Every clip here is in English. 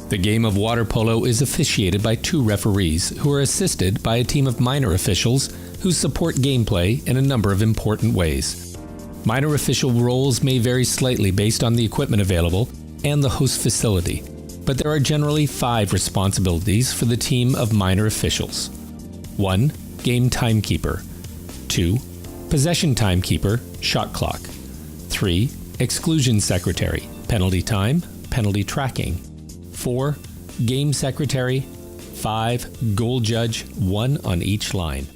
The game of water polo is officiated by 2 referees who are assisted by a team of minor officials who support gameplay in a number of important ways. Minor official roles may vary slightly based on the equipment available and the host facility, but there are generally 5 responsibilities for the team of minor officials. 1. Game timekeeper. 2. Possession timekeeper, shot clock. 3. Exclusion secretary, penalty time, penalty tracking. 4. Game secretary. 5. Goal judge, 1 on each line.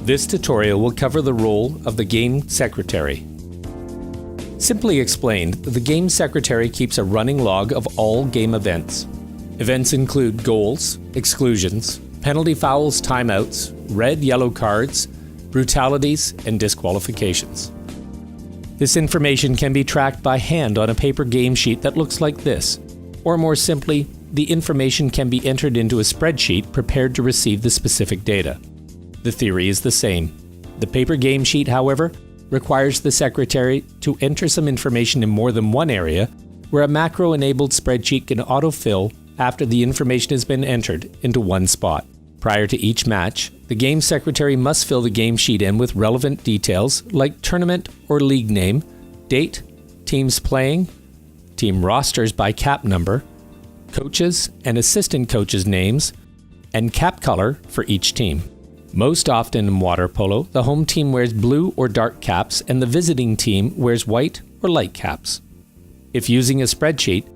This tutorial will cover the role of the game secretary. Simply explained, the game secretary keeps a running log of all game events. Events include goals, exclusions, penalty fouls, timeouts, red-yellow cards, brutalities, and disqualifications. This information can be tracked by hand on a paper game sheet that looks like this. Or more simply, the information can be entered into a spreadsheet prepared to receive the specific data. The theory is the same. The paper game sheet, however, requires the secretary to enter some information in more than one area, where a macro-enabled spreadsheet can autofill after the information has been entered into one spot. Prior to each match, the game secretary must fill the game sheet in with relevant details like tournament or league name, date, teams playing, team rosters by cap number, coaches and assistant coaches' names, and cap color for each team. Most often in water polo, the home team wears blue or dark caps and the visiting team wears white or light caps. If using a spreadsheet,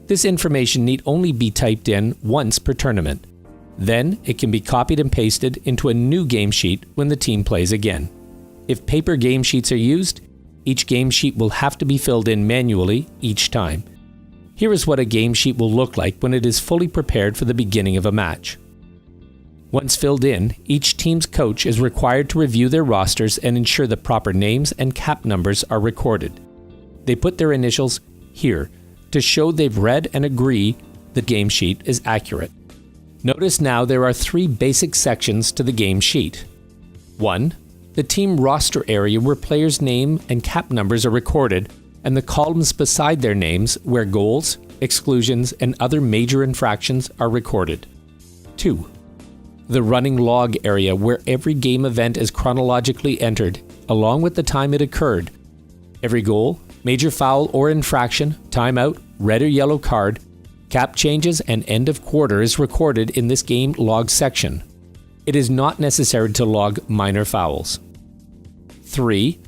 this information need only be typed in once per tournament. Then it can be copied and pasted into a new game sheet when the team plays again. If paper game sheets are used, each game sheet will have to be filled in manually each time. Here is what a game sheet will look like when it is fully prepared for the beginning of a match. Once filled in, each team's coach is required to review their rosters and ensure the proper names and cap numbers are recorded. They put their initials here to show they've read and agree the game sheet is accurate. Notice now there are 3 basic sections to the game sheet. 1. The team roster area where players' name and cap numbers are recorded, and the columns beside their names where goals, exclusions, and other major infractions are recorded. 2. The running log area where every game event is chronologically entered, along with the time it occurred. Every goal, major foul or infraction, timeout, red or yellow card, cap changes, and end of quarter is recorded in this game log section. It is not necessary to log minor fouls. 3.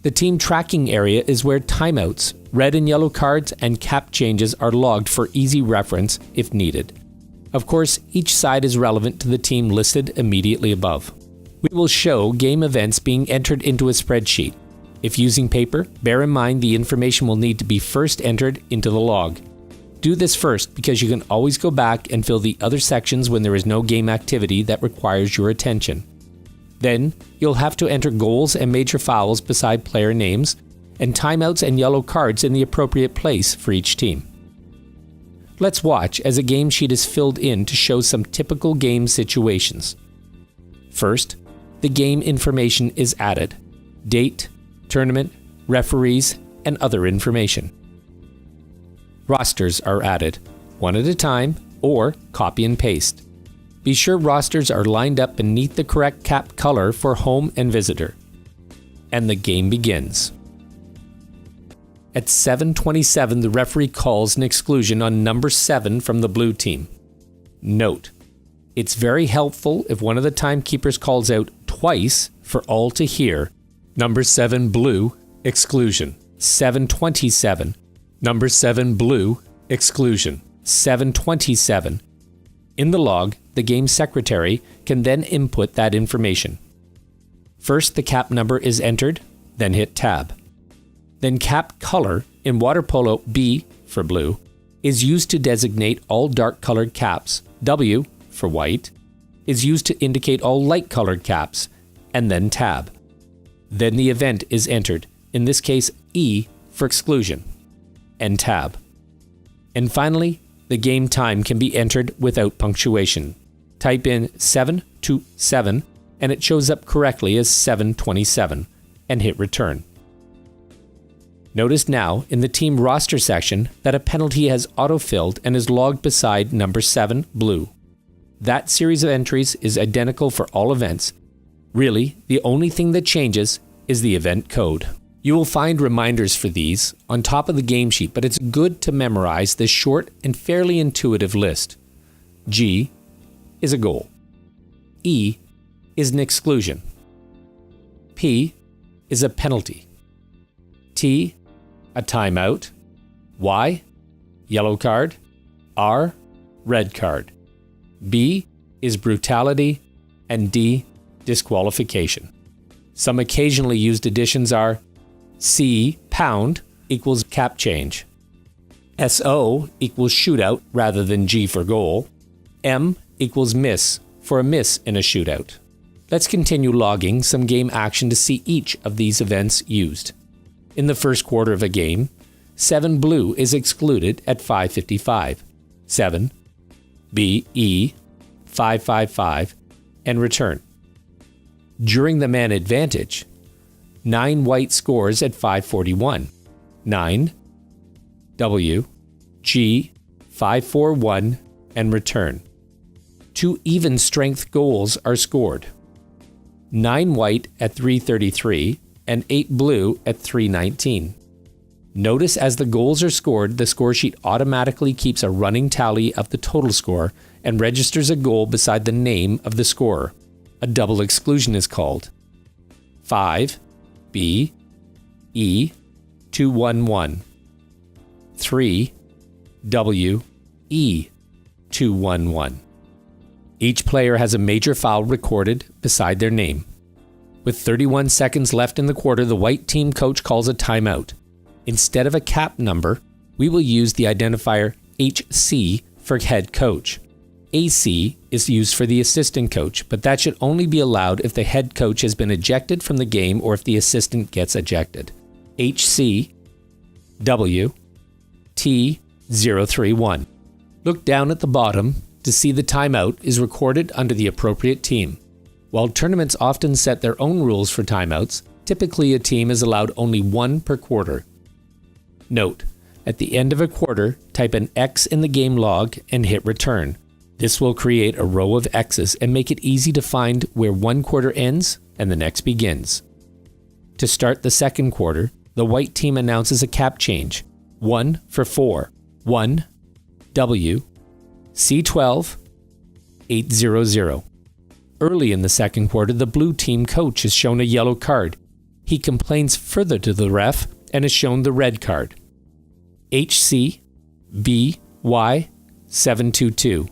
The team tracking area is where timeouts, red and yellow cards, and cap changes are logged for easy reference if needed. Of course, each side is relevant to the team listed immediately above. We will show game events being entered into a spreadsheet. If using paper, bear in mind the information will need to be first entered into the log. Do this first because you can always go back and fill the other sections when there is no game activity that requires your attention. Then, you'll have to enter goals and major fouls beside player names, and timeouts and yellow cards in the appropriate place for each team. Let's watch as a game sheet is filled in to show some typical game situations. First, the game information is added: date, tournament, referees, and other information. Rosters are added, one at a time, or copy and paste. Be sure rosters are lined up beneath the correct cap color for home and visitor. And the game begins. At 7:27, the referee calls an exclusion on number 7 from the blue team. Note, it's very helpful if one of the timekeepers calls out twice for all to hear. Number 7 blue, exclusion. 7:27. Number 7 blue, exclusion. 7:27. In the log, the game secretary can then input that information. First, the cap number is entered, then hit tab. Then cap color, in water polo B for blue, is used to designate all dark colored caps. W for white is used to indicate all light colored caps, and then tab. Then the event is entered, in this case E for exclusion, and tab. And finally, the game time can be entered without punctuation. Type in 7 to 7 and it shows up correctly as 727, and hit return. Notice now in the team roster section that a penalty has auto-filled and is logged beside number 7, blue. That series of entries is identical for all events. Really, the only thing that changes is the event code. You will find reminders for these on top of the game sheet, but it's good to memorize this short and fairly intuitive list. G is a goal. E is an exclusion. P is a penalty. T, a timeout. Y, yellow card. R, red card. B is brutality. And D, disqualification. Some occasionally used additions are C, pound, equals cap change. SO equals shootout rather than G for goal. M equals miss for a miss in a shootout. Let's continue logging some game action to see each of these events used. In the first quarter of a game, 7 blue is excluded at 5:55. 7, B, E, 5:55, and return. During the man advantage, 9 white scores at 5:41. 9, W, G, 5:41, and return. 2 even strength goals are scored. 9 white at 3:33 and 8 blue at 3:19. Notice as the goals are scored, the score sheet automatically keeps a running tally of the total score and registers a goal beside the name of the scorer. A double exclusion is called. 5, B, E, 211. 3, W, E, 211. Each player has a major foul recorded beside their name. With 31 seconds left in the quarter, the white team coach calls a timeout. Instead of a cap number, we will use the identifier HC for head coach. AC is used for the assistant coach, but that should only be allowed if the head coach has been ejected from the game or if the assistant gets ejected. HC, W, T, 031. Look down at the bottom to see the timeout is recorded under the appropriate team. While tournaments often set their own rules for timeouts, typically a team is allowed only 1 per quarter. Note, at the end of a quarter, type an X in the game log and hit return. This will create a row of X's and make it easy to find where one quarter ends and the next begins. To start the second quarter, the white team announces a cap change. 1 for 4. 1, W, C12, 800. Early in the second quarter, the blue team coach is shown a yellow card. He complains further to the ref and is shown the red card. HC, B, Y, 722.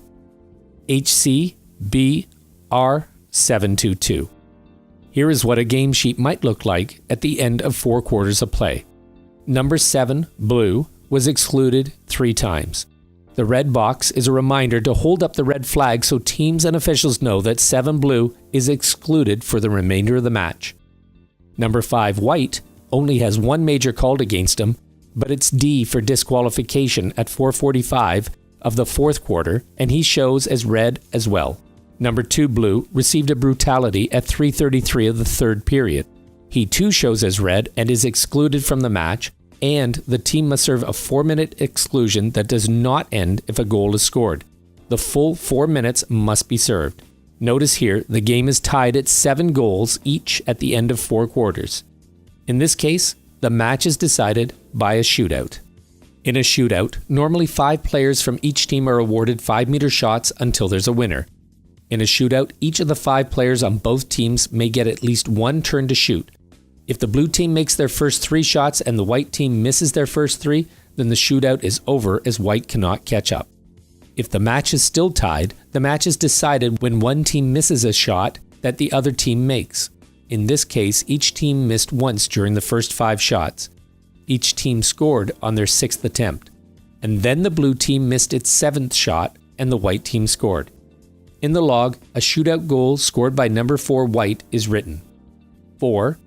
HC, B, R, 722. Here is what a game sheet might look like at the end of 4 quarters of play. Number 7, blue, was excluded 3 times. The red box is a reminder to hold up the red flag so teams and officials know that 7 blue is excluded for the remainder of the match. Number 5, white, only has 1 major called against him, but it's D for disqualification at 4:45 of the 4th quarter, and he shows as red as well. Number 2, blue, received a brutality at 3:33 of the 3rd period. He too shows as red and is excluded from the match, and the team must serve a 4-minute exclusion that does not end if a goal is scored. The full 4 minutes must be served. Notice here, the game is tied at 7 goals each at the end of 4 quarters. In this case, the match is decided by a shootout. In a shootout, normally 5 players from each team are awarded 5-meter shots until there's a winner. In a shootout, each of the 5 players on both teams may get at least 1 turn to shoot. If the blue team makes their first 3 shots and the white team misses their first 3, then the shootout is over as white cannot catch up. If the match is still tied, the match is decided when one team misses a shot that the other team makes. In this case, each team missed once during the first 5 shots. Each team scored on their 6th attempt. And then the blue team missed its 7th shot and the white team scored. In the log, a shootout goal scored by number 4 white is written. 4,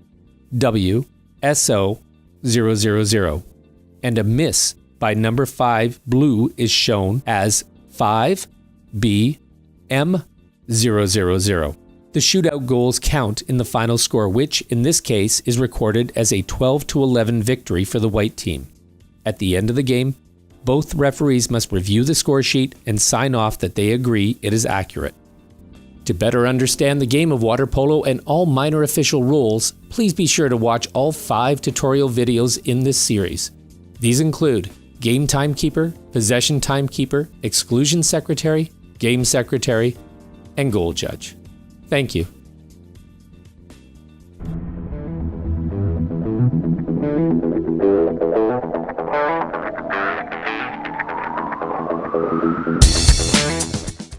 W, SO, 000. And a miss by number 5 blue is shown as 5, B, M, 000. The shootout goals count in the final score, which, in this case, is recorded as a 12-11 victory for the white team. At the end of the game, both referees must review the score sheet and sign off that they agree it is accurate. To better understand the game of water polo and all minor official rules, please be sure to watch all 5 tutorial videos in this series. These include Game Timekeeper, Possession Timekeeper, Exclusion Secretary, Game Secretary, and Goal Judge. Thank you.